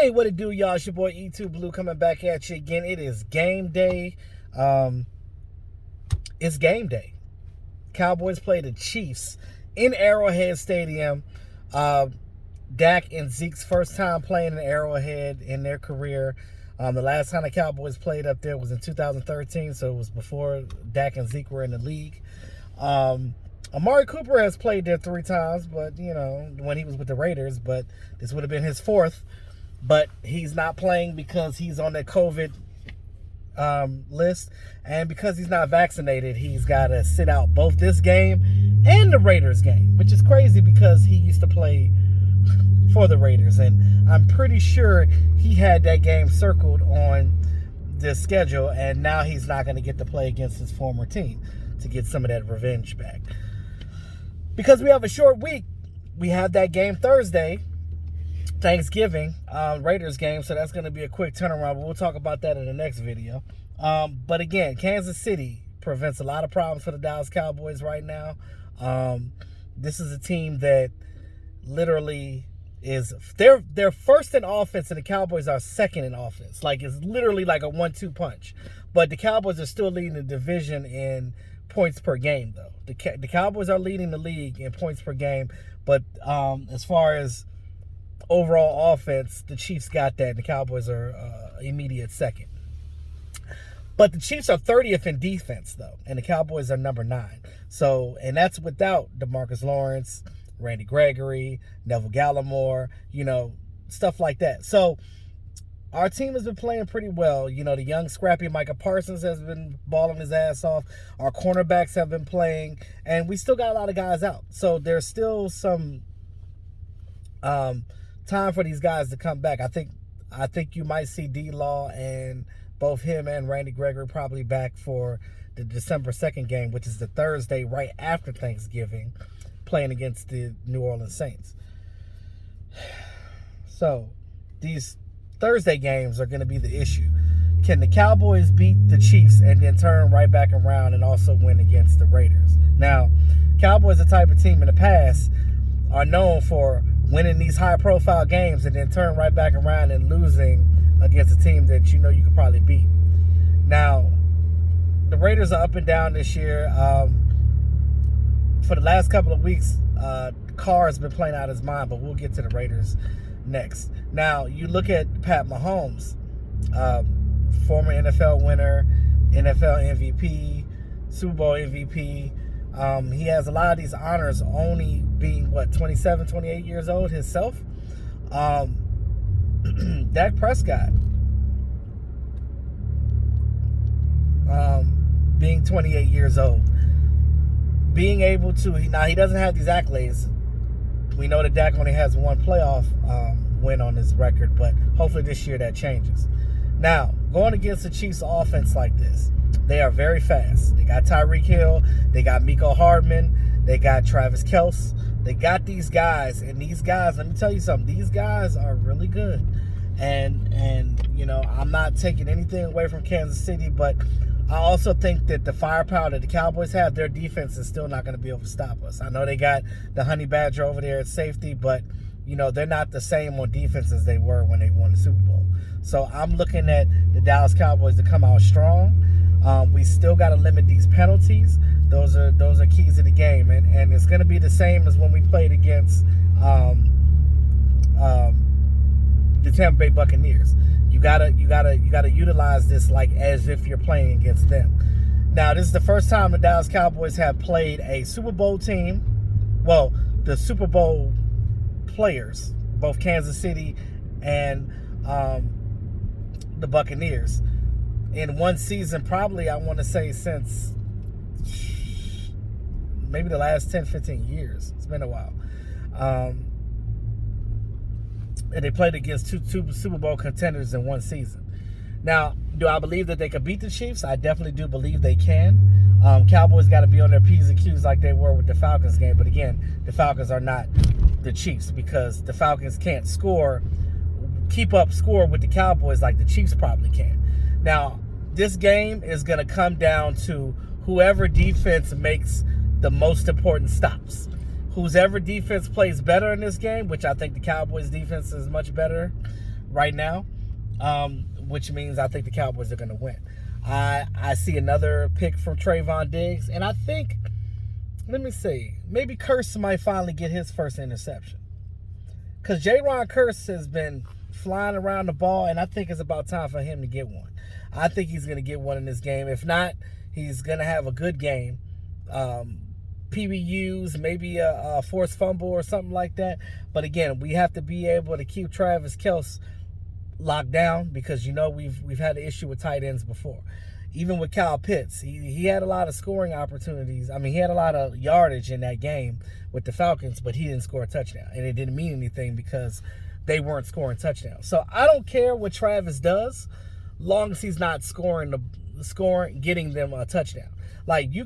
Hey, what it do, y'all? It's your boy E2 Blue coming back at you again. It is game day. It's game day. Cowboys play the Chiefs in Arrowhead Stadium. Dak and Zeke's first time playing in Arrowhead in their career. The last time the Cowboys played up there was in 2013, so it was before Dak and Zeke were in the league. Amari Cooper has played there 3 times, but when he was with the Raiders, but this would have been his 4th. But he's not playing because he's on the COVID list, and because he's not vaccinated, he's got to sit out both this game and the Raiders game, which is crazy because he used to play for the Raiders, and I'm pretty sure he had that game circled on the schedule, and now he's not going to get to play against his former team to get some of that revenge back. Because we have a short week, we have that game Thursday, Thanksgiving, Raiders game, so that's going to be a quick turnaround, but we'll talk about that in the next video. But again, Kansas City prevents a lot of problems for the Dallas Cowboys right now. This is a team that literally is, they're first in offense and the Cowboys are second in offense. Like, it's literally like a 1-2 punch. But the Cowboys are still leading the division in points per game, though. The Cowboys are leading the league in points per game, but as far as overall offense, the Chiefs got that, and the Cowboys are immediate second. But the Chiefs are 30th in defense, though, and the Cowboys are number 9. So, and that's without DeMarcus Lawrence, Randy Gregory, Neville Gallimore, stuff like that. So, our team has been playing pretty well. The young, scrappy Micah Parsons has been balling his ass off. Our cornerbacks have been playing, and we still got a lot of guys out. So, there's still some time for these guys to come back. I think you might see D-Law and both him and Randy Gregory probably back for the December 2nd game, which is the Thursday right after Thanksgiving, playing against the New Orleans Saints. So these Thursday games are going to be the issue. Can the Cowboys beat the Chiefs and then turn right back around and also win against the Raiders? Now, Cowboys are the type of team in the past are known for winning these high-profile games and then turn right back around and losing against a team that you could probably beat. Now, the Raiders are up and down this year. For the last couple of weeks, Carr has been playing out his mind, but we'll get to the Raiders next. Now, you look at Pat Mahomes, former NFL winner, NFL MVP, Super Bowl MVP. He has a lot of these honors, only being 27, 28 years old himself. Dak Prescott, being 28 years old, being able to, now he doesn't have these accolades. We know that Dak only has 1 playoff win on his record, but hopefully this year that changes. Now, going against the Chiefs offense like this, they are very fast. They got Tyreek Hill. They got Mecole Hardman. They got Travis Kelce. They got these guys. And these guys, let me tell you something. These guys are really good. And I'm not taking anything away from Kansas City, but I also think that the firepower that the Cowboys have, their defense is still not going to be able to stop us. I know they got the Honey Badger over there at safety, but, they're not the same on defense as they were when they won the Super Bowl. So I'm looking at the Dallas Cowboys to come out strong. We still got to limit these penalties. Those are keys to the game, and it's going to be the same as when we played against the Tampa Bay Buccaneers. You gotta utilize this like as if you're playing against them. Now, this is the first time the Dallas Cowboys have played a Super Bowl team. Well, the Super Bowl players, both Kansas City and the Buccaneers, in one season, probably, I want to say, since maybe the last 10, 15 years. It's been a while. And they played against two Super Bowl contenders in one season. Now, do I believe that they could beat the Chiefs? I definitely do believe they can. Cowboys got to be on their P's and Q's like they were with the Falcons game. But again, the Falcons are not the Chiefs because the Falcons can't keep up score with the Cowboys like the Chiefs probably can. Now, this game is going to come down to whoever defense makes the most important stops. Whoever defense plays better in this game, which I think the Cowboys defense is much better right now, which means I think the Cowboys are going to win. I see another pick from Trayvon Diggs, and I think, let me see, maybe Kearse might finally get his first interception. Because Jaron Kearse has been flying around the ball, and I think it's about time for him to get one. I think he's going to get one in this game. If not, he's going to have a good game. PBUs, maybe a forced fumble or something like that. But again, we have to be able to keep Travis Kelce locked down, because we've had an issue with tight ends before. Even with Kyle Pitts, he had a lot of scoring opportunities. I mean, he had a lot of yardage in that game with the Falcons, but he didn't score a touchdown. And it didn't mean anything because they weren't scoring touchdowns. So I don't care what Travis does, long as he's not getting them a touchdown. Like he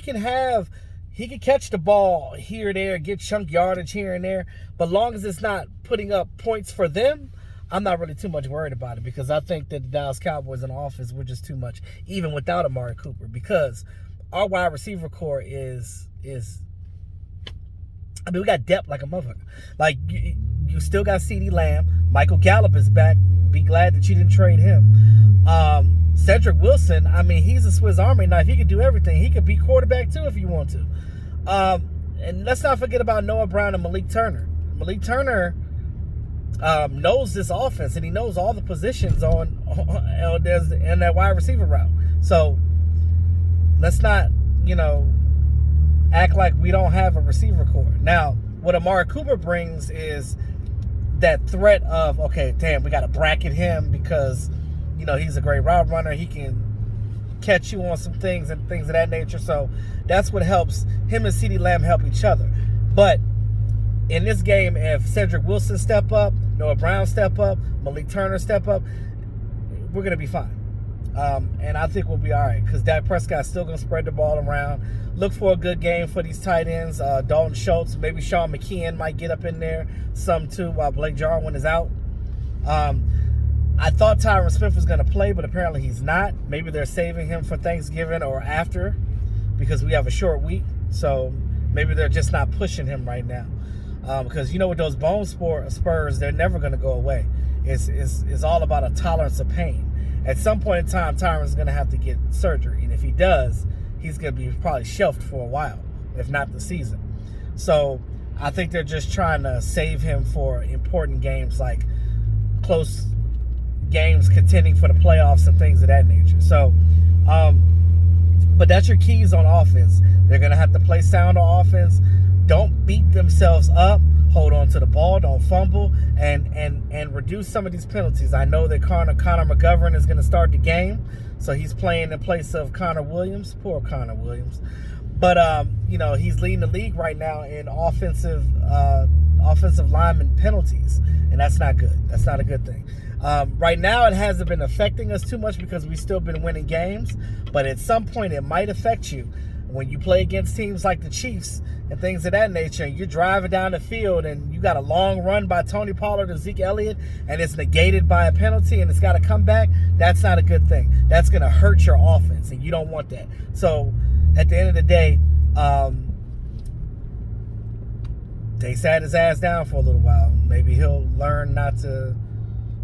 can catch the ball here or there, get chunk yardage here and there, but long as it's not putting up points for them, I'm not really too much worried about it, because I think that the Dallas Cowboys in offense were just too much, even without Amari Cooper, because our wide receiver core is I mean, we got depth like a motherfucker. Like, you still got CeeDee Lamb. Michael Gallup is back. Be glad that you didn't trade him. Cedric Wilson, I mean, he's a Swiss Army knife. He can do everything. He could be quarterback, too, if you want to. And let's not forget about Noah Brown and Malik Turner. Malik Turner knows this offense, and he knows all the positions on that wide receiver route. So let's not, act like we don't have a receiver core. Now, what Amari Cooper brings is that threat of, okay, damn, we got to bracket him because, he's a great route runner. He can catch you on some things and things of that nature. So that's what helps. Him and CeeDee Lamb help each other. But in this game, if Cedric Wilson step up, Noah Brown step up, Malik Turner step up, we're going to be fine. And I think we'll be all right, because Dak Prescott's still going to spread the ball around. Look for a good game for these tight ends. Dalton Schultz, maybe Sean McKeon might get up in there some too while Blake Jarwin is out. I thought Tyron Smith was going to play, but apparently he's not. Maybe they're saving him for Thanksgiving or after, because we have a short week. So maybe they're just not pushing him right now. Because with those bone spurs, they're never going to go away. It's all about a tolerance of pain. At some point in time, Tyron's going to have to get surgery. And if he does, he's going to be probably shelved for a while, if not the season. So I think they're just trying to save him for important games, like close games contending for the playoffs and things of that nature. So, but that's your keys on offense. They're going to have to play sound on offense. Don't beat themselves up. Hold on to the ball. Don't fumble. And reduce some of these penalties. I know that Connor McGovern is going to start the game. So he's playing in place of Connor Williams. Poor Connor Williams. But, he's leading the league right now in offensive lineman penalties. And that's not good. That's not a good thing. Right now, it hasn't been affecting us too much because we've still been winning games. But at some point, it might affect you. When you play against teams like the Chiefs and things of that nature, and you're driving down the field and you got a long run by Tony Pollard or Zeke Elliott, and it's negated by a penalty and it's got to come back, that's not a good thing. That's going to hurt your offense, and you don't want that. So at the end of the day, they sat his ass down for a little while. Maybe he'll learn not to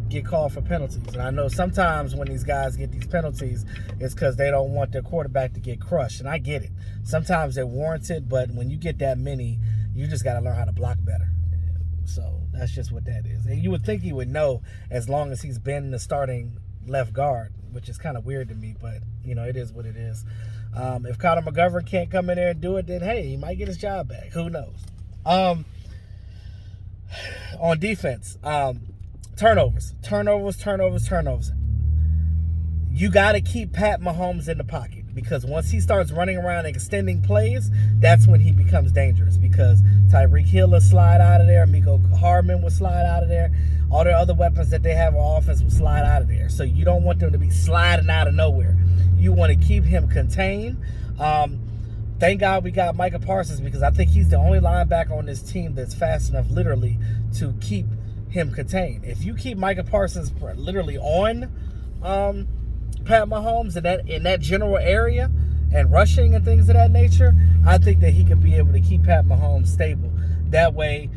get called for penalties. And I know sometimes when these guys get these penalties, it's because they don't want their quarterback to get crushed. And I get it. Sometimes they're warranted, but when you get that many, you just got to learn how to block better. So that's just what that is. And you would think he would know, as long as he's been the starting left guard, which is kind of weird to me, but, it is what it is. If Connor McGovern can't come in there and do it, then, hey, he might get his job back. Who knows? On defense, turnovers. You got to keep Pat Mahomes in the pocket, because once he starts running around and extending plays, that's when he becomes dangerous, because Tyreek Hill will slide out of there. Mecole Hardman will slide out of there. All their other weapons that they have on offense will slide out of there. So you don't want them to be sliding out of nowhere. You want to keep him contained. Thank God we got Micah Parsons, because I think he's the only linebacker on this team that's fast enough literally to keep him contained. If you keep Micah Parsons literally on Pat Mahomes in that general area and rushing and things of that nature, I think that he could be able to keep Pat Mahomes stable. That way,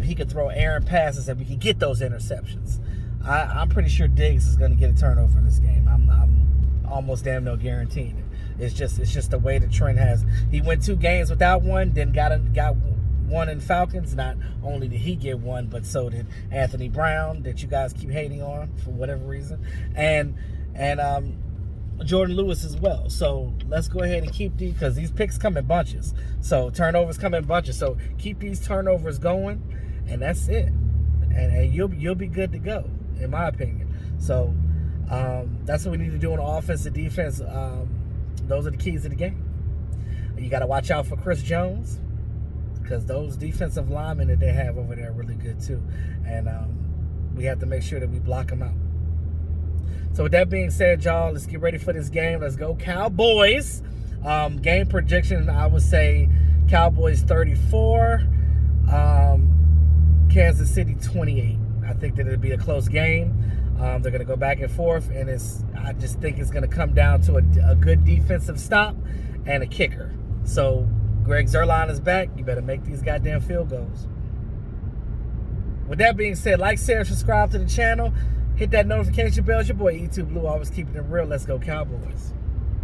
he could throw errant passes and we could get those interceptions. I'm pretty sure Diggs is going to get a turnover in this game. I'm almost damn no guaranteeing it. It's just the way the trend has. He went 2 games without one, then got one in Falcons. Not only did he get one, but so did Anthony Brown, that you guys keep hating on for whatever reason, and Jordan Lewis as well. So let's go ahead and keep these, because these picks come in bunches. So turnovers come in bunches. So keep these turnovers going, and that's it. And you'll be good to go, in my opinion. So that's what we need to do on offense and defense. Those are the keys to the game. You got to watch out for Chris Jones, because those defensive linemen that they have over there are really good too. And we have to make sure that we block them out. So with that being said, y'all, let's get ready for this game. Let's go Cowboys. Game prediction, I would say Cowboys 34, Kansas City 28. I think that it'll be a close game. They're going to go back and forth, and I just think it's going to come down to a good defensive stop and a kicker. So Greg Zuerlein is back. You better make these goddamn field goals. With that being said, like, share, subscribe to the channel. Hit that notification bell. It's your boy E2 Blue, always keeping it real. Let's go Cowboys.